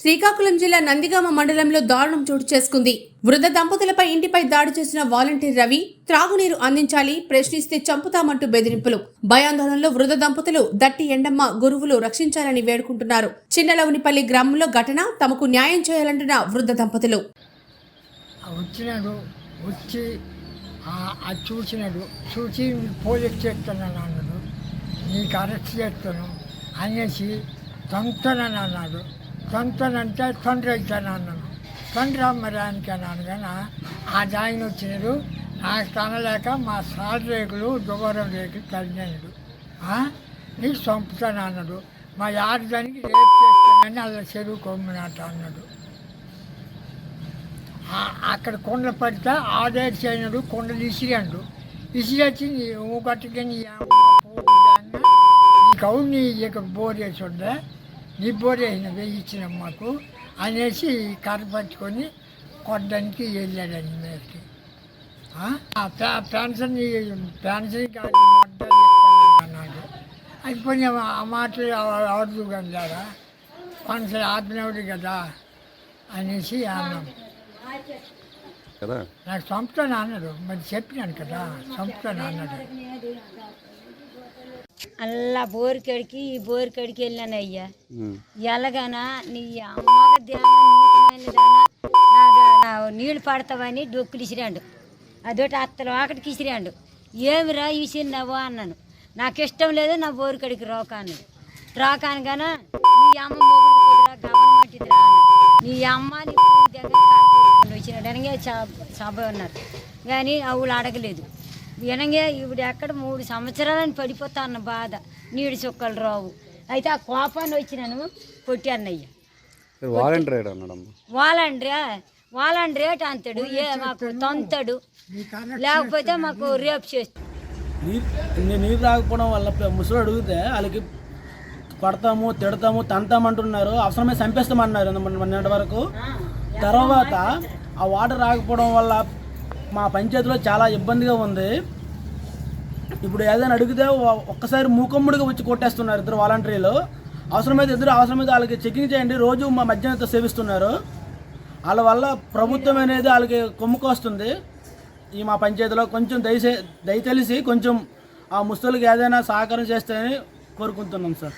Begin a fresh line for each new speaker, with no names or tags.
శ్రీకాకుళం జిల్లా నందిగామ మండలంలో దారుణం చోటు చేసుకుంది. వృద్ధ దంపతులపై ఇంటిపై దాడి చేసిన వాలంటీర్ రవి త్రాగునీరు అందించాలి, ప్రశ్నిస్తే చంపుతామంటూ బెదిరింపులు. భయాందోళనలో వృద్ధ దంపతులు దట్టి ఎండమ్మ గురువులు రక్షించాలని వేడుకుంటున్నారు. చిన్నలవునిపల్లి గ్రామంలో ఘటన. తమకు న్యాయం చేయాలంటున్న వృద్ధ దంపతులు.
చూసి పోలీస్ చేస్తున్నాను అన్నాడు, నీకు అరెస్ట్ చేస్తాను అనేసి తంతానని అన్నాడు. తంతానంటే తండ్రి అవుతాను అన్నాను. తండ్రి మరి ఆయనకి అన్నాను. కానీ ఆ ఆయన వచ్చినాడు, నాకు తనలేక మా సాల్ రేకులు దుబారం రేకులు తగినాడు. నీకు చంపుతాను అన్నాడు. మా ఆడదానికి రేపు చేస్తానని అలా చెరువు కొమ్మినట్టు అన్నాడు. అక్కడ కొండలు పడితే ఆదేశ అయినాడు, కొండలు ఇసిరాడు. ఇసిరొచ్చి ఒకటిగా నీ కవు నీ ఇక్కడ బోర్ వేసి ఉండే, నీ బోర్ వేసిన వేయించిన మాకు అనేసి కర్ర పట్టుకొని కొట్టడానికి వెళ్ళాడని మీదకి. పెన్షన్ కాదు మొడ్డలు అన్నాడు. అది కొంచెం ఆ మాటలు అవదు కదా, పెన్షన్ ఆపినవాడు కదా అనేసి అన్నాం. నాకు చంపుతాను అన్నాడు. మరి చెప్పినాను కదా, చంపుతాను అన్నాడు.
అలా బోరికడికి ఈ బోరికడికి వెళ్ళాను అయ్యా. ఎలాగనా నీ అమ్మగా నీతిమైన నీళ్ళు పడతావని డొక్కులు ఇసిరాడు. అదొకటి అత్తలు ఆకటికి ఇసిరాడు. ఏమిరా ఇసిరినావు అన్నాను. నాకు ఇష్టం లేదు, నా బోరికడికి రోక అన్నాడు. రోకానుగానా నీ అమ్మ మొగుడు కుదిరా గమనమంటిదిరా అన్నాడు. నీ అమ్మ నీ పూజ దగ్గర కాకపోతే వచ్చినాడు. అనగా సభ ఉన్నారు కానీ అవులు అడగలేదు. వినంగా ఇప్పుడు ఎక్కడ 3 సంవత్సరాలని పడిపోతా అన్న బాధ, నీడు చుక్కలు రావు. అయితే ఆ కోపాన్ని వచ్చినాను కొట్టి అన్నయ్య. వాలంటీర్ అంతాడు, మాకు తొంతాడు, లేకపోతే మాకు రేపు చేస్తాడు.
నీరు రాకపోవడం వల్ల ముసలు అడిగితే వాళ్ళకి కొడతాము, తిడతాము, తంతామంటున్నారు. అవసరమే చంపేస్తామన్నారు మొన్నటి వరకు. తర్వాత ఆ వాటర్ రాకపోవడం వల్ల మా పంచాయతీలో చాలా ఇబ్బందిగా ఉంది. ఇప్పుడు ఏదైనా అడిగితే ఒక్కసారి మూకమ్ముడిగా వచ్చి కొట్టేస్తున్నారు ఇద్దరు వాలంటీర్లు. అవసరమైతే వాళ్ళకి చెకింగ్ చేయండి, రోజు మా మధ్యాహ్నంతో సేవిస్తున్నారు. వాళ్ళ వల్ల ప్రభుత్వం అనేది వాళ్ళకి కొమ్ముకొస్తుంది. ఈ మా పంచాయతీలో కొంచెం దయతెలిసి కొంచెం ఆ ముసలికి ఏదైనా సహకారం చేస్తారని కోరుకుంటున్నాం సార్.